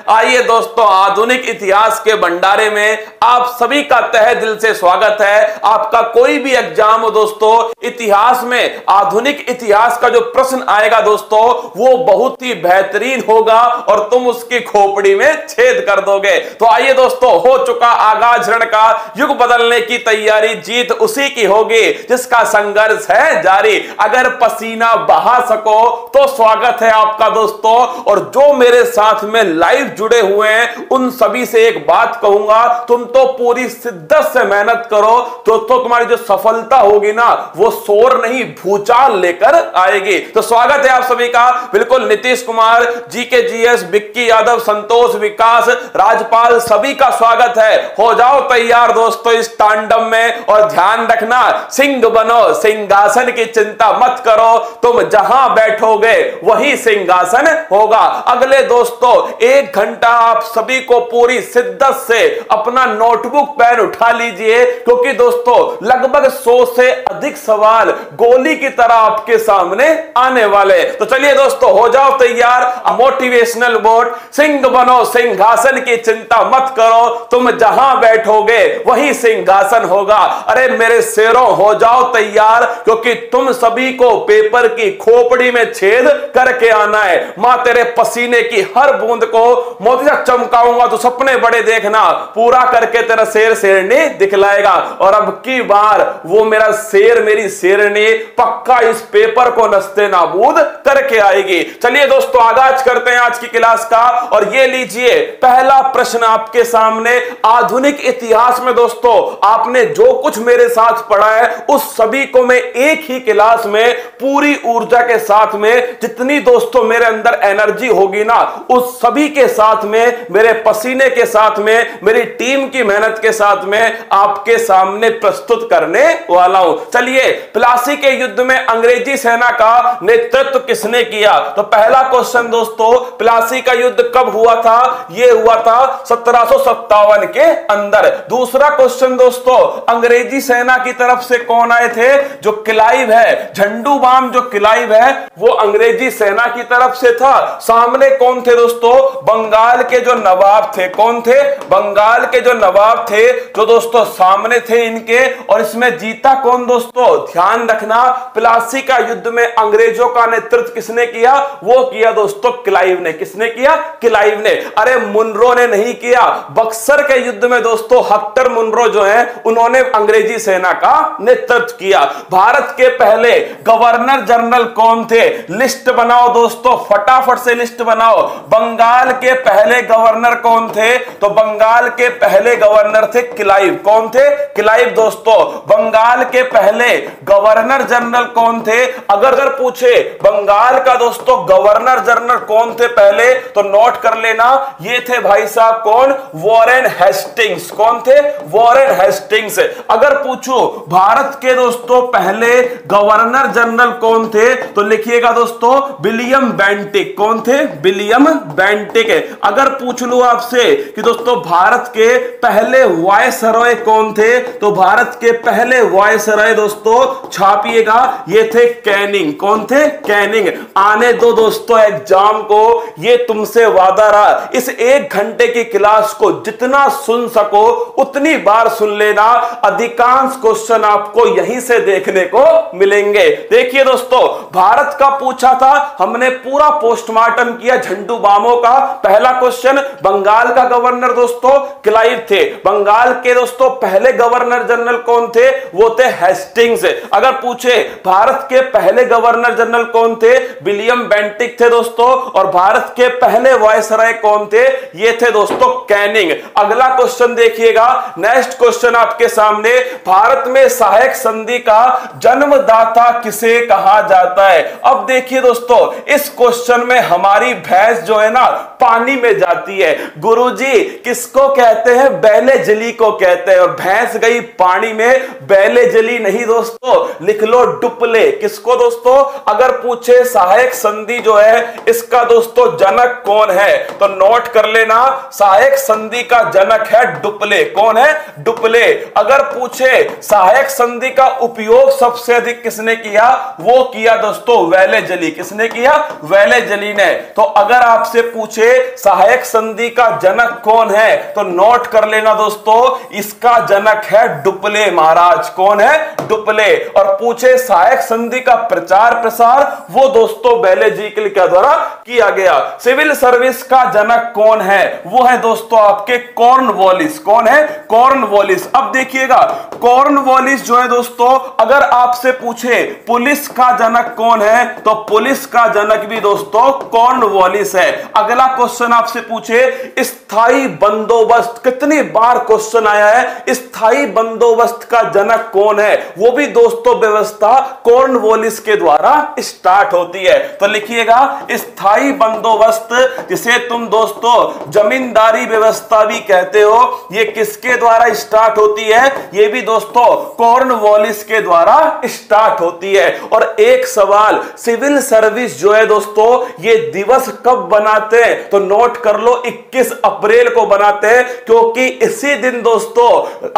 आइए दोस्तों, आधुनिक इतिहास के भंडारे में आप सभी का तहे दिल से स्वागत है। आपका कोई भी एग्जाम हो दोस्तों, इतिहास में आधुनिक इतिहास का जो प्रश्न आएगा दोस्तों, वो बहुत ही बेहतरीन होगा और तुम उसकी खोपड़ी में छेद कर दोगे। तो आइए दोस्तों, हो चुका आगाज रण का, युग बदलने की तैयारी, जीत उसी की होगी जिसका संघर्ष है जारी। अगर पसीना बहा सको तो स्वागत है आपका दोस्तों। और जो मेरे साथ में लाइव जुड़े हुए हैं उन सभी से एक बात कहूंगा, तुम तो पूरी शिद्दत से मेहनत करो तो तुम्हारी जो सफलता होगी ना, वो शोर नहीं भूचाल लेकर आएगी। तो स्वागत है आप सभी का। बिल्कुल नीतीश कुमार, जीके जीएस, विक्की यादव, संतोष, विकास, राजपाल, सभी का स्वागत है। हो जाओ तैयार दोस्तों इस तांडव में। और ध्यान रखना, सिंह बनो, सिंहासन की चिंता मत करो, तुम जहां बैठोगे वही सिंहासन होगा। अगले दोस्तों 1 घंटा आप सभी को पूरी शिद्दत से अपना नोटबुक पेन उठा लीजिए, क्योंकि दोस्तों लगभग 100 से अधिक सवाल गोली की तरह आपके सामने आने वाले। तो चलिए दोस्तों, हो जाओ तैयार। मोटिवेशनल बोर्ड, सिंह बनो, सिंहासन की चिंता मत करो, तुम जहां बैठोगे वही सिंहासन होगा। अरे मेरे शेरों, हो जाओ तैयार, क्योंकि तुम सभी को पेपर की खोपड़ी में छेद करके आना है। मां तेरे पसीने की हर बूंद को मोती से चमकाऊंगा, तो सपने बड़े देखना, पूरा करके तेरा शेर शेरनी दिखलाएगा। और अब की बार वो मेरा शेर, मेरी शेरनी पक्का इस पेपर को नस्ते नाबूद करके आएगी। चलिए दोस्तों, आगाज करते हैं आज की क्लास का। और ये लीजिए पहला प्रश्न आपके सामने। आधुनिक इतिहास में दोस्तों आपने जो कुछ मेरे साथ पढ़ा है उस सभी को मैं एक ही क्लास में पूरी ऊर्जा के साथ में, जितनी दोस्तों मेरे अंदर एनर्जी होगी ना, उस सभी के साथ में, मेरे पसीने के साथ में, मेरी टीम की मेहनत के साथ में आपके सामने प्रस्तुत करने वाला हूं। चलिए, प्लासी के युद्ध में अंग्रेजी सेना का नेतृत्व किसने किया? तो पहला क्वेश्चन दोस्तों, प्लासी का युद्ध कब हुआ था? यह हुआ था 1757 के अंदर। दूसरा क्वेश्चन दोस्तों, अंग्रेजी सेना की तरफ से कौन आए थे? जो क्लाइव है, झंडू बाम जो क्लाइव है, वो अंग्रेजी सेना की तरफ से था। सामने कौन थे दोस्तों? बंगाल के जो नवाब थे। कौन थे? बंगाल के जो नवाब थे, जो दोस्तों सामने थे इनके। और इसमें जीता कौन दोस्तों? ध्यान रखना, प्लासी का युद्ध में अंग्रेजों का नेतृत्व किसने किया? वो किया दोस्तों क्लाइव ने। किसने किया? क्लाइव ने। अरे मुनरो ने नहीं किया। बक्सर के युद्ध में दोस्तों हेक्टर मुनरो जो है, उन्होंने अंग्रेजी सेना का नेतृत्व किया। भारत के पहले गवर्नर जनरल कौन थे? लिस्ट बनाओ दोस्तों, फटाफट से लिस्ट बनाओ। बंगाल के पहले गवर्नर कौन थे? तो बंगाल के पहले गवर्नर थे क्लाइव। कौन थे? क्लाइव दोस्तों। बंगाल के पहले गवर्नर जनरल कौन थे? अगर पूछे बंगाल का दोस्तों गवर्नर जनरल कौन थे पहले, तो नोट कर लेना, ये थे भाई साहब कौन? Warren Hastings. कौन थे? Warren Hastings. अगर पूछो भारत के दोस्तों पहले गवर्नर जनरल कौन थे, तो लिखिएगा दोस्तों विलियम बेंटिक। कौन थे? William Bentinck. अगर पूछ लूं आपसे कि दोस्तों भारत के पहले वायसरॉय कौन थे, तो भारत के पहले वायसरॉय दोस्तों छापिएगा, ये थे कैनिंग। कौन थे? कैनिंग। आने दो दोस्तों एग्जाम को, ये तुमसे वादा रहा। इस 1 घंटे की क्लास को जितना सुन सको उतनी बार सुन लेना, अधिकांश क्वेश्चन आपको यहीं से देखने को मिलेंगे। देखिए दोस्तों, भारत का पूछा था, हमने पूरा पोस्टमार्टम किया झंडू बामों का। पहला क्वेश्चन, बंगाल का गवर्नर दोस्तों क्लाइव थे। बंगाल के दोस्तों पहले गवर्नर जनरल कौन थे? वो थे हेस्टिंग्स। अगर पूछे भारत के पहले गवर्नर जनरल कौन थे? विलियम बेंटिक थे दोस्तों। और भारत के पहले वायसराय कौन थे? ये थे दोस्तों कैनिंग। अगला क्वेश्चन देखिएगा, नेक्स्ट क्वेश्चन आपके सामने, भारत में सहायक संधि का जन्मदाता किसे कहा जाता है? अब देखिए दोस्तों, इस क्वेश्चन में हमारी भैंस जो है ना पानी में जाती है। गुरुजी किसको कहते हैं? बैले जली को कहते हैं। और भैंस गई पानी में, बैले जली नहीं दोस्तों, लिख लो डुप्ले। किसको दोस्तों? अगर पूछे सहायक संधि जो है इसका दोस्तों जनक कौन है, तो नोट कर लेना, सहायक संधि का जनक है डुप्ले। कौन है? डुप्ले। अगर पूछे सहायक संधि का उपयोग सबसे अधिक किसने किया, वो किया दोस्तों वेले जली। किसने किया? वेले जली ने। तो अगर आपसे पूछे सहायक संधि का जनक कौन है, तो नोट कर लेना दोस्तों, इसका जनक है डुप्ले महाराज। कौन है? डुप्ले। और पूछे सहायक संधि का प्रचार प्रसार, वो दोस्तों बेलेजीकल के द्वारा किया गया। सिविल सर्विस का जनक कौन है? वो है दोस्तों आपके कॉर्नवालिस। कौन है? कॉर्नवालिस। अब देखिएगा, कॉर्नवालिस जो है दोस्तों, अगर आपसे पूछे पुलिस का जनक कौन है, तो पुलिस का जनक भी दोस्तों कॉर्नवालिस है। अगला क्वेश्चन आपसे पूछे स्थायी बंदोबस्त, कितनी बार क्वेश्चन आया है, स्थायी बंदोबस्त का जनक कौन है, वो भी दोस्तों व्यवस्था कॉर्नवालिस के द्वारा स्टार्ट होती है। तो लिखिएगा स्थायी बंदोबस्त, जिसे तुम दोस्तों जमींदारी व्यवस्था भी कहते हो, ये किसके द्वारा स्टार्ट होती है? ये भी दोस्तों कॉर्नवालिस के द्वारा स्टार्ट होती है। और एक सवाल, सिविल सर्विस जो है दोस्तों, ये दिवस कब बनाते हैं, तो नोट कर लो 21 अप्रैल को बनाते हैं, क्योंकि इसी दिन दोस्तों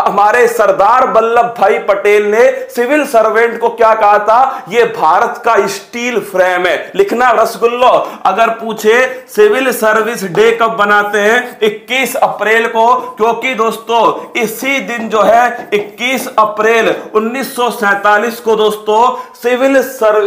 हमारे सरदार वल्लभ भाई पटेल ने सिविल सर्वेंट को क्या कहा था? ये भारत का स्टील फ्रेम है। लिखना रसगुल्लो, अगर पूछे सिविल सर्विस डे कब बनाते हैं, 21 अप्रैल को, क्योंकि दोस्तों इसी दिन जो है 21 अप्रैल 1947 को दोस्तों सिविल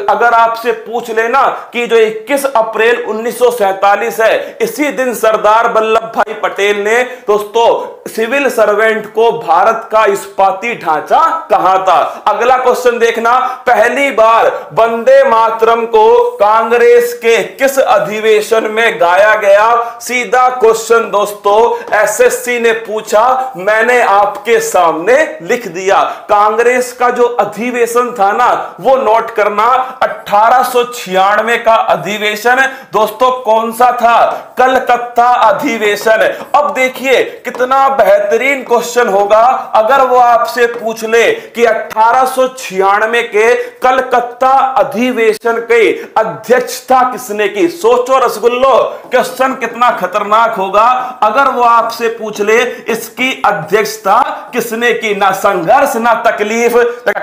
अगर आपसे पूछ लेना कि जो 21 अप्रैल 1947 है, इसी दिन सरदार वल्लभ भाई पटेल ने दोस्तों सिविल सर्वेंट को भारत का इस्पाती ढांचा कहा था। अगला क्वेश्चन देखना, पहली बार वंदे मातरम को कांग्रेस के किस अधिवेशन में गाया गया? सीधा क्वेश्चन दोस्तों एसएससी ने पूछा, मैंने आपके सामने लिख दिया। कांग्रेस का जो अधिवेशन था ना, वो नोट करना, 1896 का अधिवेशन दोस्तों कौन सा था? कलकत्ता अधिवेशन। अब देखिए कितना बेहतरीन क्वेश्चन होगा अगर वो आपसे पूछ ले कि 1896 के कलकत्ता अधिवेशन की अध्यक्षता किसने की। सोचो रसगुल्लो, क्वेश्चन कितना खतरनाक होगा अगर वो आपसे पूछ ले इसकी अध्यक्षता किसने की। ना संघर्ष ना तकलीफ,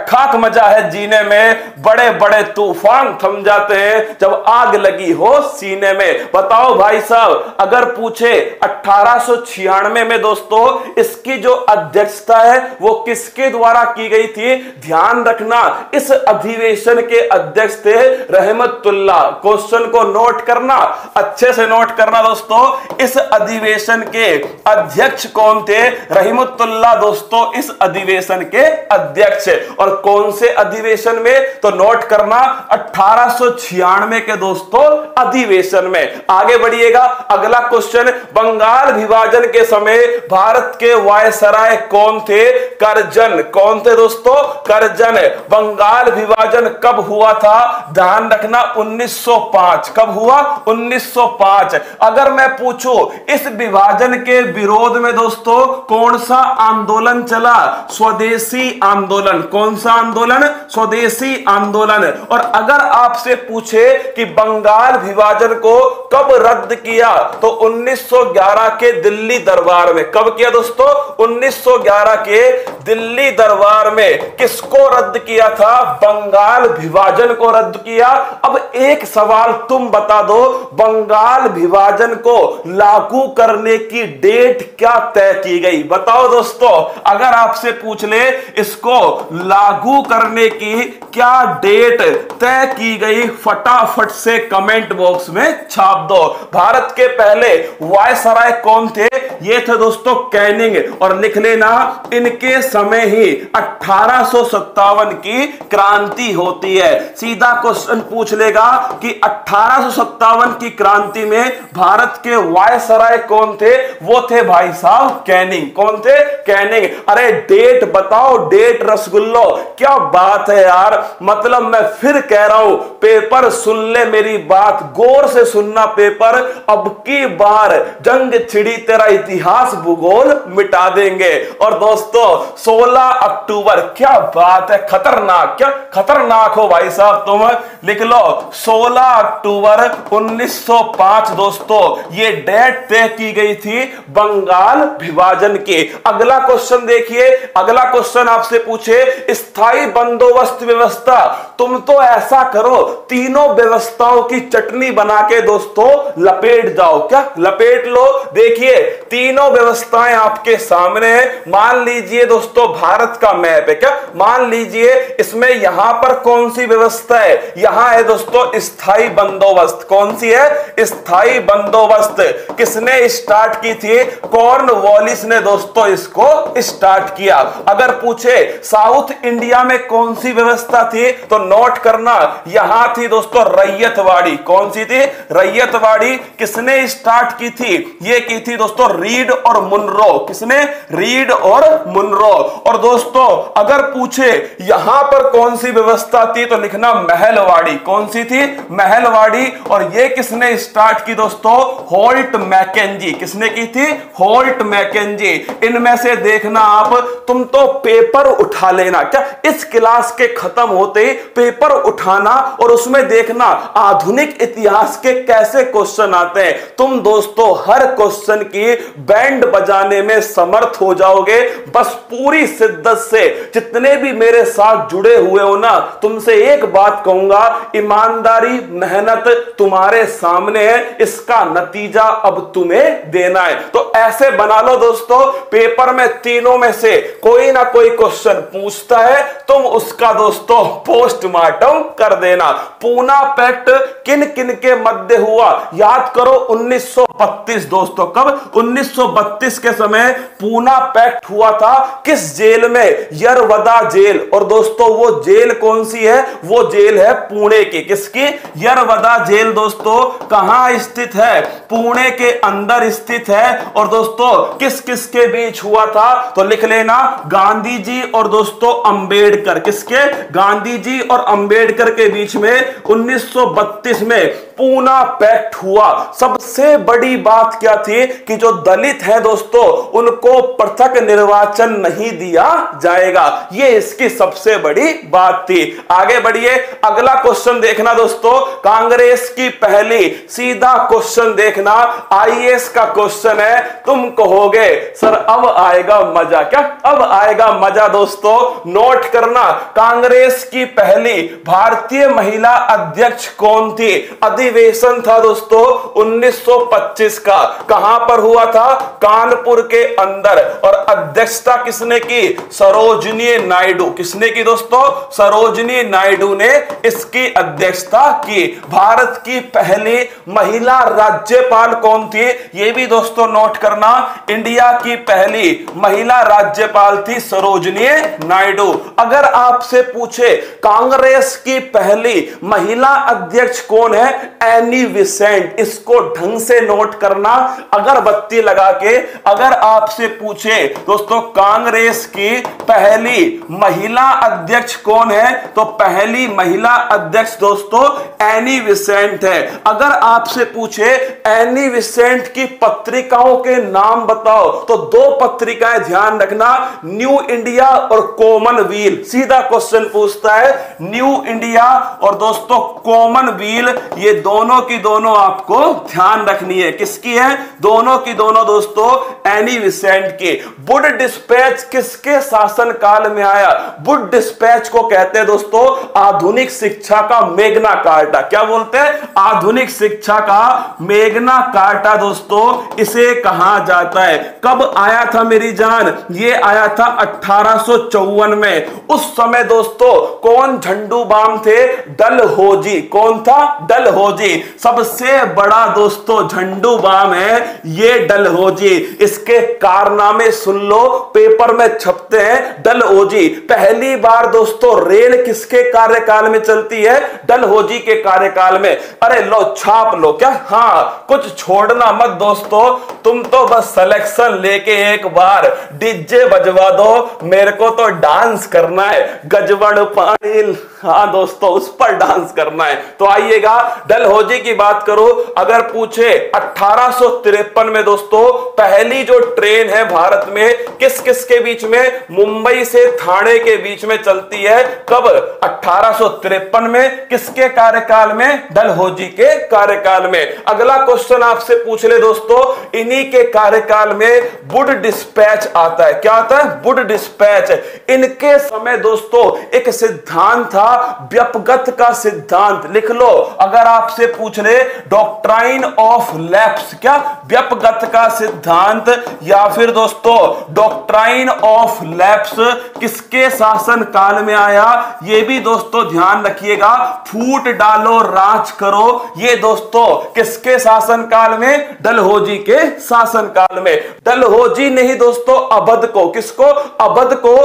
खाक मजा है जीने में, बड़े बड़े तूफान थम जाते हैं जब आग लगी हो सीने में। बताओ भाई साहब, अगर पूछे 1896 में दोस्तों इसकी जो अध्यक्षता है वो किसके द्वारा की गई थी? ध्यान रखना, इस अधिवेशन के अध्यक्ष थे रहमतुल्लाह। क्वेश्चन को नोट करना, अच्छे से नोट करना दोस्तों, इस अधिवेशन के अध्यक्ष कौन थे? रहमतुल्लाह दोस्तों इस अधिवेशन के अध्यक्ष। और कौन से अधिवेशन में? तो नोट करना 1896 के दोस्तों अधिवेशन में। आगे बढ़िएगा, अगला क्वेश्चन, बंगाल विभाजन के समय भारत के वायसराय कौन थे? करजन। कौन थे दोस्तों? करजन। बंगाल विभाजन कब हुआ था? ध्यान रखना 1905। कब हुआ? 1905। अगर मैं पूछूं इस विभाजन के विरोध में दोस्तों कौन सा आंदोलन चला? स्वदेशी आंदोलन। कौन सा आंदोलन? स्वदेशी आंदोलन। और अगर आपसे पूछे कि बंगाल विभाजन को कब रद्द किया, तो 1911 के दिल्ली दरबार में। कब किया दोस्तों? 1911 के दिल्ली दरबार में। किसको रद्द किया था? बंगाल विभाजन को रद्द किया। अब एक सवाल तुम बता दो, बंगाल विभाजन को लागू करने की डेट क्या तय की गई? बताओ दोस्तों, अगर आपसे पूछ ले इसको लागू करने की क्या डेट तय की गई, फटाफट से कमेंट बॉक्स में छाप दो। भारत के पहले वायसराय कौन थे? ये थे दोस्तों कैनिंग। और लिख लेना, इनके समय ही 1857 की क्रांति होती है। सीधा क्वेश्चन पूछ लेगा कि 1857 की क्रांति में भारत के वायसराय कौन थे? वो थे भाई साहब कैनिंग। कौन थे? कैनिंग। अरे डेट बताओ, डेट रसगुल्लो, क्या बात है यार। मतलब मैं फिर कह रहा हूं, पेपर सुन ले मेरी बात, गौर से सुनना पेपर। अब की बार जंग छिड़ी तेरा इतिहास भूगोल मिटा देंगे। और दोस्तों 16 अक्टूबर, क्या बात है, खतरनाक। क्या खतरनाक हो भाई साहब तुम। लिख लो 16 अक्टूबर 1905 दोस्तों ये डेट तय की गई थी बंगाल विभाजन की। अगला क्वेश्चन क्वेश्चन देखिए, अगला क्वेश्चन आपसे पूछे स्थायी बंदोबस्त व्यवस्था। तुम तो ऐसा करो, तीनों व्यवस्थाओं की चटनी बना के दोस्तों लपेट जाओ। क्या लपेट लो? देखिए तीनों व्यवस्थाएं आपके सामने है। मान लीजिए दोस्तों भारत का मैप है। क्या मान लीजिए इसमें यहां पर कौन सी व्यवस्था है? यहां है दोस्तों स्थायी बंदोबस्त। कौन सी है? स्थायी बंदोबस्त। किसने स्टार्ट की थी? कॉर्नवालिस ने दोस्तों इसको स्टार्ट किया। अगर पूछे साउथ इंडिया में कौन सी व्यवस्था थी तो नोट करना, यहां थी दोस्तों रैयतवाड़ी। कौन सी थी? रैयतवाड़ी। किसने स्टार्ट की थी? ये की थी दोस्तों रीड और मुनरो। किसने? रीड और मुनरो। और दोस्तों अगर पूछे यहां पर कौन सी व्यवस्था थी तो लिखना महलवाड़ी। कौन सी थी? महलवाड़ी। और ये किसने स्टार्ट की दोस्तों? Holt Mackenzie. किसने की थी? Holt Mackenzie. इनमें से देखना आप, तुम तो पेपर उठा लेना। क्या इस क्लास के खत्म होते ही पेपर उठाना और उसमें देखना आधुनिक इतिहास के कैसे क्वेश्चन आते हैं। तुम दोस्तों हर क्वेश्चन की बैंड बजाने में समर्थ हो जाओगे। बस पूरी शिद्दत से जितने भी मेरे साथ जुड़े हुए हो ना, तुमसे एक बात कहूंगा, ईमानदारी मेहनत तुम्हारे सामने है, इसका नतीजा अब तुम्हें देना है। तो ऐसे बना लो दोस्तों, पेपर में तीनों में से कोई ना कोई क्वेश्चन पूछता है, तुम उसका दोस्तों पोस्टमार्टम कर देना। पूना पैक्ट किन किन के मध्य हुआ? याद करो 1932 दोस्तों। कब? 1932 के समय पूना पैक्ट हुआ था। किस जेल में? यरवदा जेल। और दोस्तों वो जेल कौन सी है? वो जेल है पुणे की। किसकी? यरवदा जेल दोस्तों कहां स्थित है? पुणे के अंदर स्थित है। और दोस्तों किस किस के बीच हुआ था तो लिख लेना, गांधी जी और दोस्तों अंबेडकर। किसके? गांधी जी और अंबेडकर के बीच में 1932 में पूना पैक्ट हुआ। सबसे बड़ी बात क्या थी कि जो दलित हैं दोस्तों उनको पृथक निर्वाचन नहीं दिया जाएगा। ये इसकी सबसे बड़ी बात थी। आगे बढ़िए, अगला क्वेश्चन देखना दोस्तों, कांग्रेस की पहली। सीधा क्वेश्चन देखना, आईएएस का क्वेश्चन है। तुम कहोगे सर अब आएगा मजा। क्या अब आएगा मजा? दोस्तों नोट करना, कांग्रेस की पहली भारतीय महिला अध्यक्ष कौन थी? अधिवेशन था दोस्तों 1925 का। कहां पर हुआ था? कानपुर के अंदर। और अध्यक्षता किसने की? सरोजिनी नायडू। किसने की दोस्तों? सरोजिनी नायडू ने इसकी अध्यक्षता की। भारत की पहली महिला राज्यपाल कौन थी? यह भी दोस्तों नोट करना, इंडिया की पहली महिला राज्यपाल थी सरोजिनी नायडू। अगर आपसे पूछे कांग्रेस की पहली महिला अध्यक्ष कौन है? Annie Besant. इसको ढंग से नोट करना, अगरबत्ती लगा के। अगर आपसे पूछे दोस्तों कांग्रेस की पहली महिला अध्यक्ष कौन है तो पहली महिला अध्यक्ष दोस्तों एनी बेसेंट है। अगर आपसे पूछे एनी बेसेंट की पत्रिकाओं के नाम बताओ तो दो पत्रिकाएं ध्यान रखना, न्यू इंडिया और कॉमनवेल्थ। सीधा क्वेश्चन पूछता है, न्यू इंडिया और दोस्तों कॉमनवेल्थ, ये दोनों की दोनों आपको ध्यान रखनी है। किसकी है? दोनों की दोनों दोस्तों एनी बेसेंट की। वुड डिस्पैच किसके शासन काल में आया? वुड डिस्पैच को कहते हैं दोस्तों आधुनिक शिक्षा का मैग्ना कार्टा। क्या बोलते हैं? आधुनिक शिक्षा का मैग्ना कार्टा दोस्तों इसे कहा जाता है। कब आया था मेरी जान? ये आया था 1854 में। उस समय दोस्तों कौन झंडूबाम थे? डलहौजी। कौन था? डलहौजी। सबसे बड़ा दोस्तों झंडूबाम है ये डलहौजी। इसके कारनामे सुन लो, पेपर में छपते हैं। डलहौजी पहली बार दोस्तों रेल किसके कार्यकाल में चलती है? डलहौजी के कार्यकाल में। अरे लो छाप लो। क्या? हाँ, कुछ छोड़ना मत दोस्तों। तुम तो बस सिलेक्शन लेके एक बार डीजे बजवा दो, मेरे को तो डांस करना है। गजबड़ पानी, हाँ दोस्तों उस पर डांस करना है। तो आइएगा, डलहौजी डलहौजी की बात करो, अगर पूछे 1853 में दोस्तों पहली जो ट्रेन है भारत में किस किस के बीच में, मुंबई से ठाणे के बीच में चलती है। कब? 1853 में। किसके कार्यकाल में? डलहौजी के कार्यकाल में। अगला क्वेश्चन आपसे पूछ ले दोस्तों, इन्हीं के कार्यकाल में वुड डिस्पैच आता है। क्या आता है? Wood dispatch. इनके समय दोस्तों एक सिद्धांत था, व्यपगत का सिद्धांत। लिख लो, अगर आपसे पूछ ले डॉक्ट्राइन ऑफ लैप्स, क्या? व्यपगत का सिद्धांत, या फिर दोस्तों डॉक्ट्राइन ऑफ लैप्स किसके शासन काल में आया? ये भी दोस्तों ध्यान रखिएगा, फूट डालो राज करो, ये दोस्तों किसके शासन काल में? डलहौजी के शासन काल में। डलहौजी ने ही दोस्तों अवध को, किसको? अवध को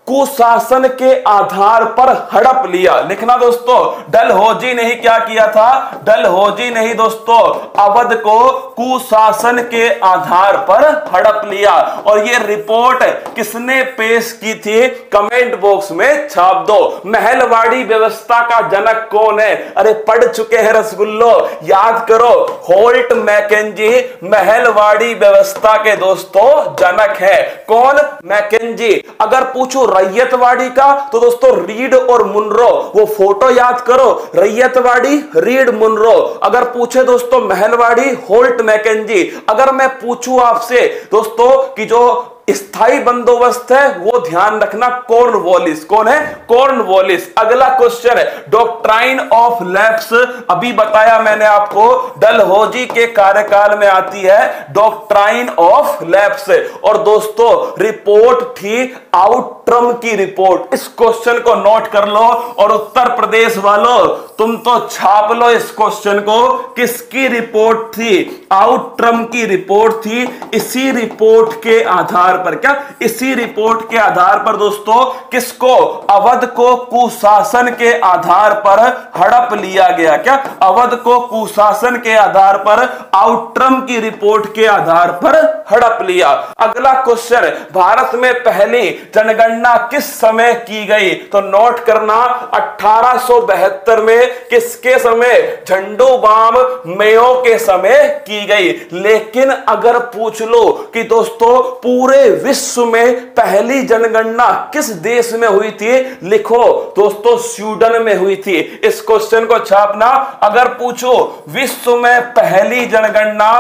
कुशासन के आधार पर हड़प लिया। लिखना दोस्तों, डलहौजी ने ही क्या किया था? डलहौजी ने ही दोस्तों अवध को कुशासन के आधार पर हड़प लिया। और ये रिपोर्ट किसने पेश की थी? कमेंट बॉक्स में छाप दो। महलवाड़ी व्यवस्था का जनक कौन है? अरे पढ़ चुके हैं रसगुल्लो, याद करो, होल्ट मैकेंजी महलवाड़ी व्यवस्था के दोस्तों जनक है। कौन? मैकेंजी। अगर पूछो रैयतवाड़ी का, तो दोस्तों रीड और मुनरो, वो फोटो याद करो, रैयतवाड़ी रीड मुनरो। अगर पूछे दोस्तों महलवाड़ी, होल्ट मैकेंजी। अगर मैं पूछूं आपसे दोस्तों कि जो स्थायी बंदोबस्त है वो ध्यान रखना, कॉर्नवालिस। कौन है? कॉर्नवालिस। अगला क्वेश्चन है डॉक्ट्राइन ऑफ लैप्स, अभी बताया मैंने आपको, डलहौजी के कार्यकाल में आती है डॉक्ट्राइन ऑफ लैप्स। और दोस्तों रिपोर्ट थी आउट्रम की रिपोर्ट। इस क्वेश्चन को नोट कर लो, और उत्तर प्रदेश वालों तुम तो छाप लो इस क्वेश्चन को। किसकी रिपोर्ट थी? आउट्रम की रिपोर्ट थी। इसी रिपोर्ट के आधार पर, क्या? इसी रिपोर्ट के आधार पर दोस्तों किसको? अवध को कुशासन के आधार पर हड़प लिया गया। क्या? अवध को कुशासन के आधार पर आउट्रम की रिपोर्ट के आधार पर हड़प लिया। अगला क्वेश्चन, भारत में पहली जनगणना किस समय की गई? तो नोट करना, 1872 में। किसके समय? झंडूबाम मेयो के समय की गई। लेकिन अगर पूछ लो कि दोस्तों पूरे विश्व में पहली जनगणना किस देश में हुई थी? लिखो दोस्तों, स्वीडन में हुई थी। इस क्वेश्चन को छापना। अगर पूछो विश्व में पहली जनगणना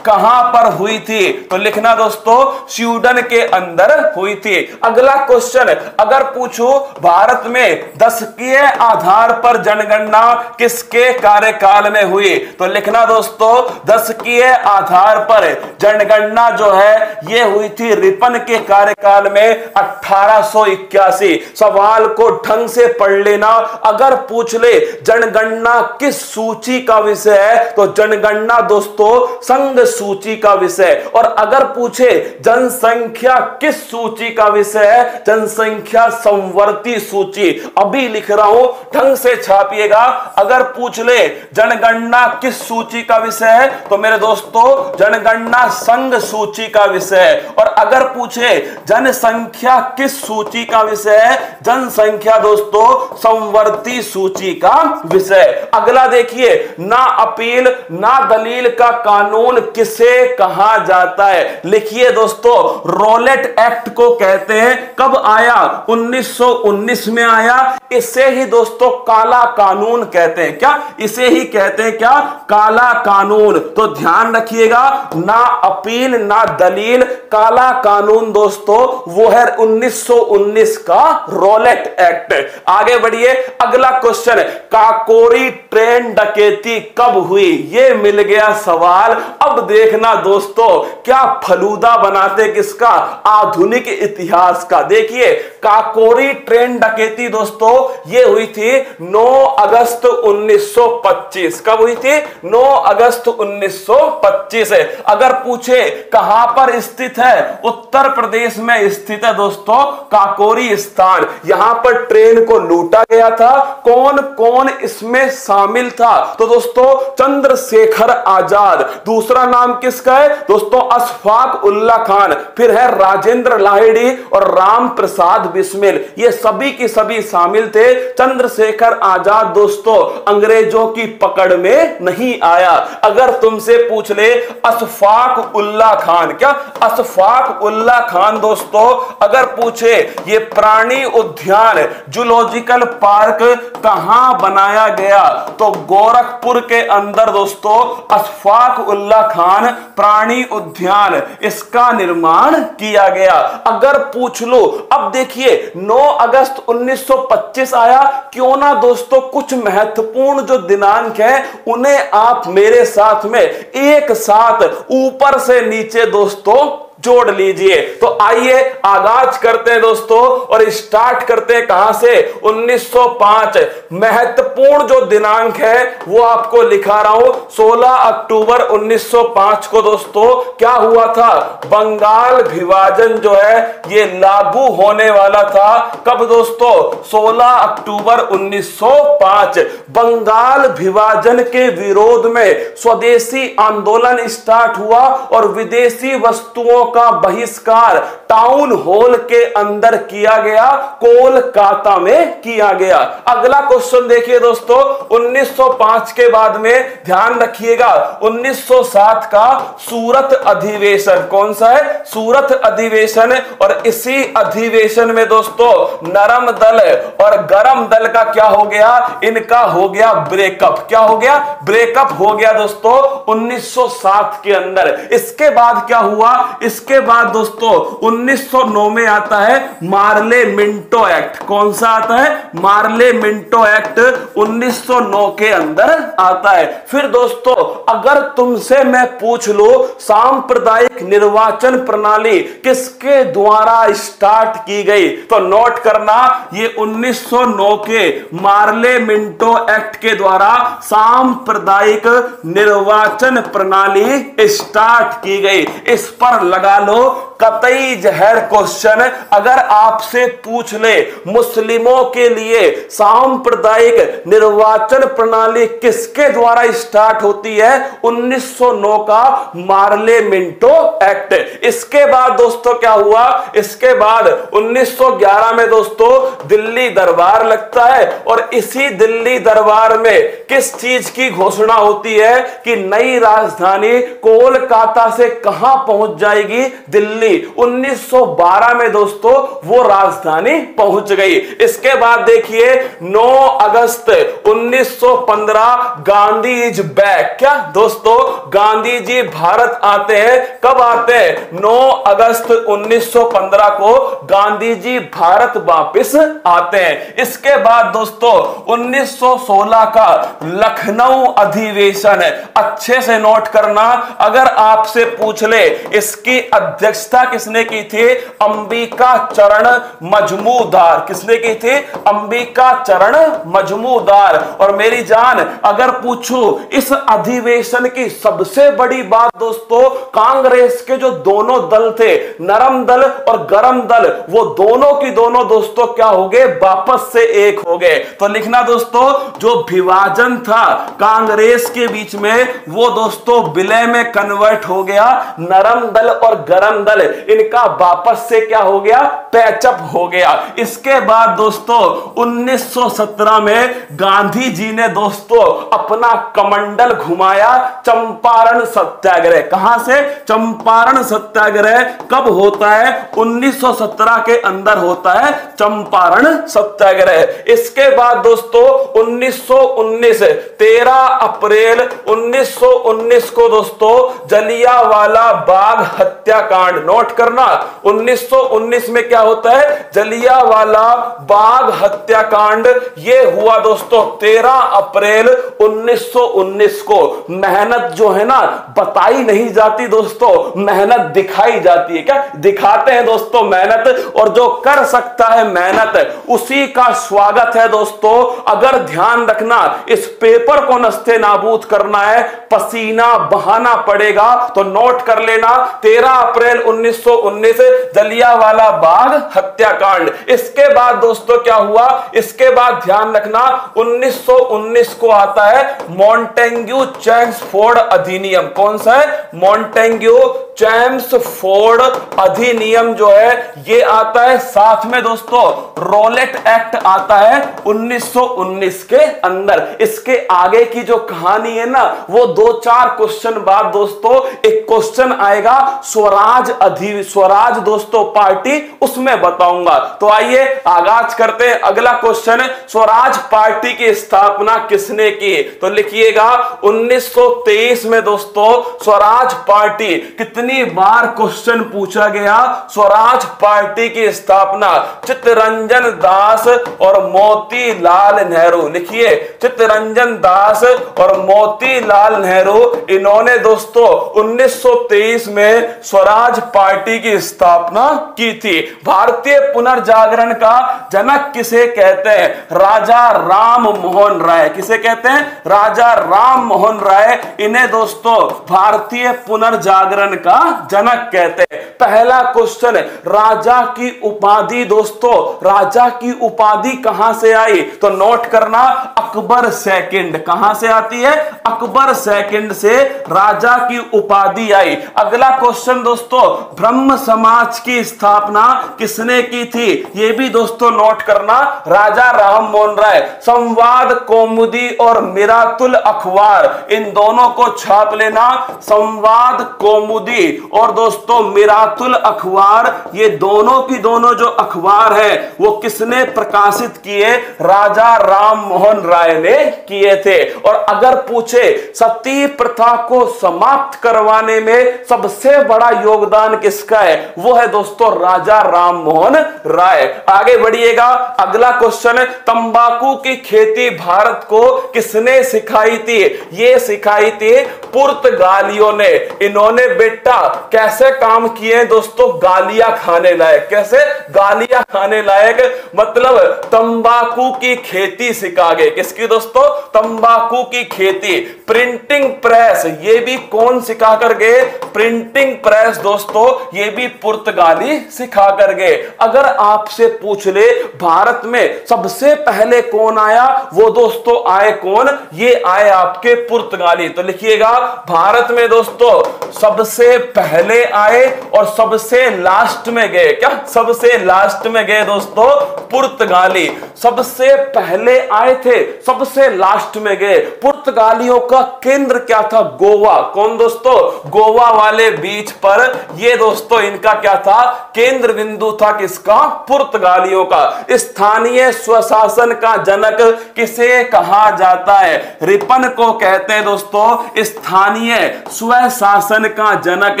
कहां पर हुई थी? तो लिखना दोस्तों, स्वीडन के अंदर हुई थी। अगला क्वेश्चन, अगर पूछो भारत में दशकीय आधार पर जनगणना किसके कार्यकाल में हुई? तो लिखना दोस्तों, दशकीय आधार पर जनगणना जो है ये हुई थी रिपन के कार्यकाल में 1881। सवाल को ढंग से पढ़ लेना। अगर पूछ ले जनगणना किस सूची का विषय है? तो जनगणना दोस्तों संघ सूची का विषय। और अगर पूछे जनसंख्या किस सूची का विषय है? जनसंख्या संवर्ती सूची। अभी लिख रहा हूं, ढंग से छापिएगा। अगर पूछ ले जनगणना किस सूची का विषय है? तो मेरे दोस्तों जनगणना संघ सूची का विषय है। और अगर पूछे जनसंख्या किस सूची का विषय है? जनसंख्या दोस्तों संवर्ती सूची का विषय। अगला देखिए, ना अपील ना दलील का कानून किसे कहा जाता है? लिखिए दोस्तों, रॉलेट एक्ट को कहते हैं। कब आया? 1919 में आया। इसे ही दोस्तों काला कानून कहते हैं। क्या? इसे ही कहते हैं क्या? काला कानून। तो ध्यान रखिएगा, ना अपील ना दलील, काला कानून दोस्तों वो है 1919 का रॉलेट एक्ट। आगे बढ़िए, अगला क्वेश्चन, काकोरी ट्रेन डकैती कब हुई? ये मिल गया सवाल। अब देखना दोस्तों, क्या फलूदा बनाते किसका? आधुनिक इतिहास का। देखिए, काकोरी ट्रेन डकैती दोस्तों ये हुई थी 9 अगस्त 1925। कब हुई थी? 9 अगस्त 1925। अगर पूछे कहां पर स्थित है? उत्तर प्रदेश में स्थित है दोस्तों काकोरी स्थान। यहां पर ट्रेन को लूटा गया था। कौन कौन इसमें शामिल था? तो दोस्तों चंद्रशेखर आजाद, दूसरा नाम किसका है दोस्तों? अशफाक उल्ला खान, फिर है राजेंद्र लाहिड़ी और राम प्रसाद बिस्मिल, ये सभी की सभी शामिल थे। चंद्रशेखर आजाद दोस्तों अंग्रेजों की पकड़ में नहीं आया। अगर तुमसे पूछ ले अशफाक उल्ला खान, क्या अशफाक उल्ला खान दोस्तों अगर पूछे ये प्राणी उद्यान जूलॉजिकल पार्क कहां बनाया गया, तो गोरखपुर के अंदर दोस्तों अशफाक उल्ला खान प्राणी उद्यान इसका निर्माण किया गया। अगर पूछ लो, अब देखिए 9 अगस्त 1925 आया, क्यों ना दोस्तों कुछ महत्वपूर्ण जो दिनांक है उन्हें आप मेरे साथ में एक साथ ऊपर से नीचे दोस्तों जोड़ लीजिए। तो आइए आगाज करते हैं दोस्तों और स्टार्ट करते हैं कहां से? 1905। महत्वपूर्ण जो दिनांक है वो आपको लिखा रहा हूं। 16 अक्टूबर 1905 को दोस्तों क्या हुआ था? बंगाल विभाजन जो है ये लागू होने वाला था। कब दोस्तों? 16 अक्टूबर 1905। बंगाल विभाजन के विरोध में स्वदेशी आंदोलन स्टार्ट हुआ और विदेशी वस्तुओं का बहिष्कार टाउन हॉल के अंदर किया गया, कोलकाता में किया गया। अगला क्वेश्चन देखिए दोस्तों, 1905 के बाद में ध्यान रखिएगा 1907 का सूरत अधिवेशन। कौन सा है? सूरत अधिवेशन। और इसी अधिवेशन में दोस्तों नरम दल और गरम दल का क्या हो गया? इनका हो गया ब्रेकअप। क्या हो गया? ब्रेकअप हो गया दोस्तों 1907 के अंदर। इसके बाद क्या हुआ? इसके बाद दोस्तों 1909 में आता है मार्ले मिंटो एक्ट। कौन सा आता है? मार्ले मिंटो एक्ट 1909 के अंदर आता है। फिर दोस्तों अगर तुमसे मैं पूछ लो सांप्रदायिक निर्वाचन प्रणाली किसके द्वारा स्टार्ट की गई, तो नोट करना ये 1909 के मार्ले मिंटो एक्ट के द्वारा सांप्रदायिक निर्वाचन प्रणाली स्टार्ट की गई। इस पर लगा लो कतई जहर क्वेश्चन। अगर आपसे पूछ ले मुस्लिमों के लिए सांप्रदायिक निर्वाचन प्रणाली किसके द्वारा स्टार्ट होती है? 1909 का मार्ले मिंटो एक्ट। इसके बाद दोस्तों क्या हुआ? इसके बाद 1911 में दोस्तों दिल्ली दरबार लगता है और इसी दिल्ली दरबार में किस चीज की घोषणा होती है कि नई राजधानी कोलकाता से कहां पहुंच जाएगी? दिल्ली। 1912 में दोस्तों वो राजधानी पहुंच गई। इसके बाद देखिए 9 अगस्त 1915 गांधी इज बैक। क्या दोस्तों? गांधी जी भारत आते हैं। कब आते हैं? 9 अगस्त 1915 को गांधी जी भारत वापस आते हैं। इसके बाद दोस्तों 1916 का लखनऊ अधिवेशन है। अच्छे से नोट करना। अगर आपसे पूछ ले इसकी अध्यक्षता किसने की थी? अंबिका चरण मजमूदार। किसने की थी? अंबिका चरण मजमूदार। और मेरी जान अगर पूछूं इस अधिवेशन की सबसे बड़ी बात दोस्तों, कांग्रेस के जो दोनों दल थे, नरम दल और गरम दल, वो दोनों की दोनों दोस्तों क्या हो गए? वापस से एक हो गए। तो लिखना दोस्तों जो विभाजन था कांग्रेस के बीच में वो दोस्तों विलय में कन्वर्ट हो गया। नरम दल और गरम दल इनका वापस से क्या हो गया? पैचअप हो गया। इसके बाद दोस्तों 1917 में गांधी जी ने दोस्तों अपना कमंडल घुमाया चंपारण सत्याग्रह। कहां से? चंपारण सत्याग्रह कब होता है? 1917 के अंदर होता है चंपारण सत्याग्रह। इसके बाद दोस्तों 1919 13 अप्रैल 1919 को दोस्तों जलियांवाला बाग हत्याकांड। नोट करना 1919 में क्या होता है? जलियांवाला बाग हत्याकांड। ये हुआ दोस्तों 13 अप्रैल 1919 को। मेहनत जो है ना बताई नहीं जाती दोस्तों, मेहनत दिखाई जाती है। क्या दिखाते हैं दोस्तों? मेहनत। और जो कर सकता है मेहनत उसी का स्वागत है दोस्तों। अगर ध्यान रखना इस पेपर को नस्ते नाबूद करना है, पसीना बहाना पड़ेगा। तो नोट कर लेना 13 अप्रैल 1919 जलियांवाला बाग हत्याकांड। इसके बाद दोस्तों क्या हुआ, इसके बाद ध्यान रखना 1919 को आता है मॉन्टेग्यू चेम्सफोर्ड अधिनियम। कौन सा है, मॉन्टेग्यू चेम्सफोर्ड अधिनियम जो है ये आता है। साथ में दोस्तों रोलेट एक्ट आता है 1919 के अंदर। इसके आगे की जो कहानी है ना वो 2-4 क्वेश्चन बाद दोस्तों एक क्वेश्चन आएगा स्वराज दोस्तों पार्टी, उसमें बताऊंगा। तो आइए आगाज करते हैं। अगला क्वेश्चन, स्वराज पार्टी की स्थापना किसने की, तो लिखिएगा 1923 में दोस्तों स्वराज पार्टी। कितनी बार क्वेश्चन पूछा गया, स्वराज पार्टी की स्थापना चित्तरंजन दास और मोतीलाल नेहरू। लिखिए चित्तरंजन दास और मोतीलाल नेहरू, इन्होंने दोस्तों 1923 में स्वराज पार्टी की स्थापना की थी। भारतीय पुनर्जागरण का जनक किसे कहते हैं, राजा राम मोहन राय। किसे कहते हैं, राजा राम मोहन राय। इन्हें दोस्तों भारतीय पुनर्जागरण का जनक कहते हैं। पहला क्वेश्चन, राजा की उपाधि दोस्तों, राजा की उपाधि कहां से आई, तो नोट करना अकबर सेकंड। कहां से आती है, अकबर सेकंड से राजा की उपाधि आई। अगला क्वेश्चन दोस्तों, ब्रह्म समाज की स्थापना किसने की थी, यह भी दोस्तों नोट करना, राजा राम मोहन राय। संवाद कौमुदी और मिरातुल अखबार, इन दोनों को छाप लेना। संवाद कौमुदी और दोस्तों मिरातुल अखबार, ये दोनों की दोनों जो अखबार है वो किसने प्रकाशित किए, राजा राम मोहन राय ने किए थे। और अगर पूछे सती प्रथा को समाप्त करवाने में सबसे बड़ा योगदान किसका है, वो है दोस्तों राजा राम मोहन राय। आगे बढ़िएगा। अगला क्वेश्चन, तंबाकू की खेती भारत को किसने सिखाई थी, ये सिखाई थी पुर्तगालियों ने। इन्होंने बेटा कैसे काम किए दोस्तों, गालियां खाने लायक। कैसे, गालियां खाने लायक, मतलब तंबाकू की खेती सिखा गए। किसकी दोस्तों, तंबाकू की खेती। प्रिंटिंग प्रेस, ये भी कौन सिखा कर गए, प्रिंटिंग प्रेस दोस्तों ये भी पुर्तगाली सिखा कर गए। अगर आपसे पूछ ले भारत में सबसे पहले कौन आया, वो दोस्तों आए कौन, ये आए आपके पुर्तगाली। तो लिखिएगा भारत में दोस्तों सबसे पहले आए और सबसे लास्ट में गए। क्या, सबसे लास्ट में गए दोस्तों पुर्तगाली। सबसे पहले आए थे, सबसे लास्ट में गए। पुर्तगालियों का केंद्र क्या था, गोवा। कौन दोस्तों, गोवा वाले बीच पर ये दोस्तों इनका क्या था, केंद्र बिंदु था। किसका, पुर्तगालियों का। स्थानीय स्वशासन का जनक किसे कहा जाता है, रिपन को कहते हैं दोस्तों स्थानीय स्वशासन का जनक।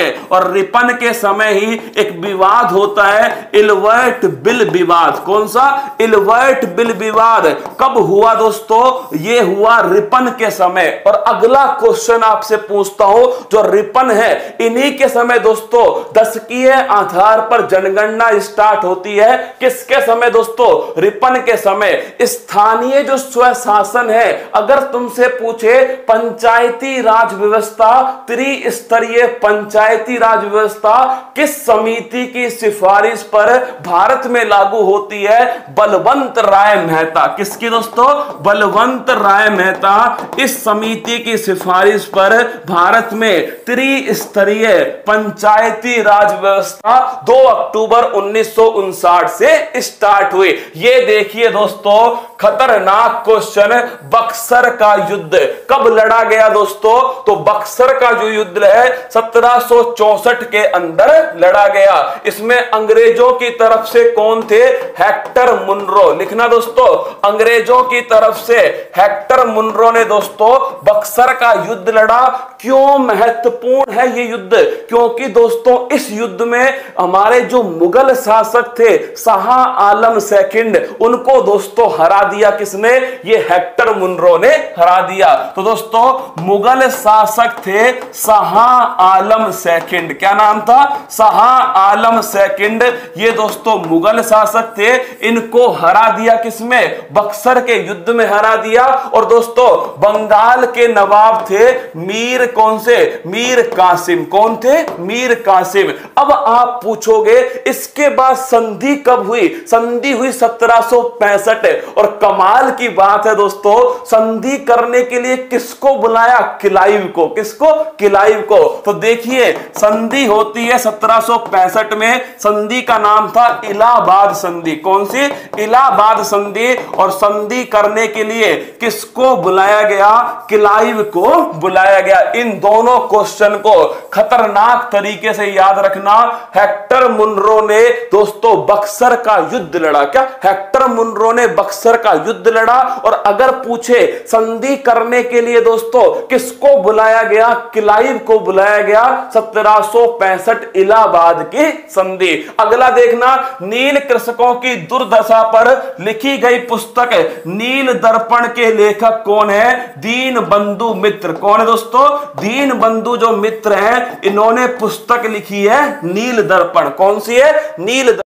और रिपन के समय ही एक विवाद होता है, इल्बर्ट बिल विवाद। कौन सा, इल्बर्ट बिल विवाद। कब हुआ दोस्तों, ये हुआ रिपन के समय। और अगला क्वेश्चन आपसे पूछता हूं, जो रिपन है इन्हीं के समय दोस्तों दशकीय आधार पर जनगणना स्टार्ट होती है। किसके समय दोस्तों, रिपन के समय। स्थानीय जो स्वशासन है, अगर तुमसे पूछे पंचायती राज व्यवस्था, त्रिस्तरीय पंचायती राज व्यवस्था किस समिति की सिफारिश पर भारत में लागू होती है, बलवंत राय मेहता। किसकी दोस्तों, बलवंत राय मेहता। इस समिति की सिफारिश पर भारत में त्रिस्तरीय पंचायती राज व्यवस्था 2 अक्टूबर 1959 से स्टार्ट हुई। ये देखिए दोस्तों खतरनाक क्वेश्चन, बक्सर का युद्ध कब लड़ा गया दोस्तों, तो बक्सर का जो युद्ध है 1764 के अंदर लड़ा गया। इसमें अंग्रेजों की तरफ से कौन थे, हेक्टर मुनरो। लिखना दोस्तों, अंग्रेजों की तरफ से हेक्टर मुनरो ने दोस्तों बक्सर का युद्ध लड़ा। क्यों महत्वपूर्ण है ये युद्ध, क्योंकि दोस्तों इस युद्ध में हमारे जो मुगल शासक थे शाह आलम सेकंड, उनको दोस्तों हरा दिया। किसने, ये हेक्टर मुनरो ने हरा दिया। तो दोस्तों मुगल शासक थे शाह आलम सेकंड। क्या नाम था, शाह आलम सेकंड। ये दोस्तों मुगल शासक थे, इनको हरा दिया किसमें, बक्सर के युद्ध में हरा दिया। और दोस्तों बंगाल के नवाब थे मीर कौन से? मीर कासिम। कौन थे? मीर कासिम। अब आप पूछोगे इसके बाद संधि कब हुई? संधि हुई 1765। और कमाल की बात है दोस्तों, संधि करने के लिए किसको बुलाया? क्लाइव को। किसको? क्लाइव को। तो देखिए संधि होती है 1765 में, संधि का नाम था इलाहाबाद संधि। कौन सी? इलाहाबाद संधि। और संधि करने के लिए किसको बुलाया गया? क्लाइव को बुलाया गया। इन दोनों क्वेश्चन को खतरनाक तरीके से याद रखना। हेक्टर मुनरो ने दोस्तों बक्सर का युद्ध लड़ा। क्या? हेक्टर मुनरो ने बक्सर का युद्ध लड़ा। और अगर पूछे संधि करने के लिए दोस्तों किसको बुलाया गया? क्लाइव को बुलाया गया। 1765 इलाहाबाद की संधि। अगला देखना, नील कृषकों की दुर्दशा पर लिखी गई पुस्तक नील दर्पण के लेखक कौन है? दीन बंधु मित्र। कौन है दोस्तों? दीन बंधु जो मित्र हैं, इन्होंने पुस्तक लिखी है नील दर्पण। कौन सी है? नील दर्पण।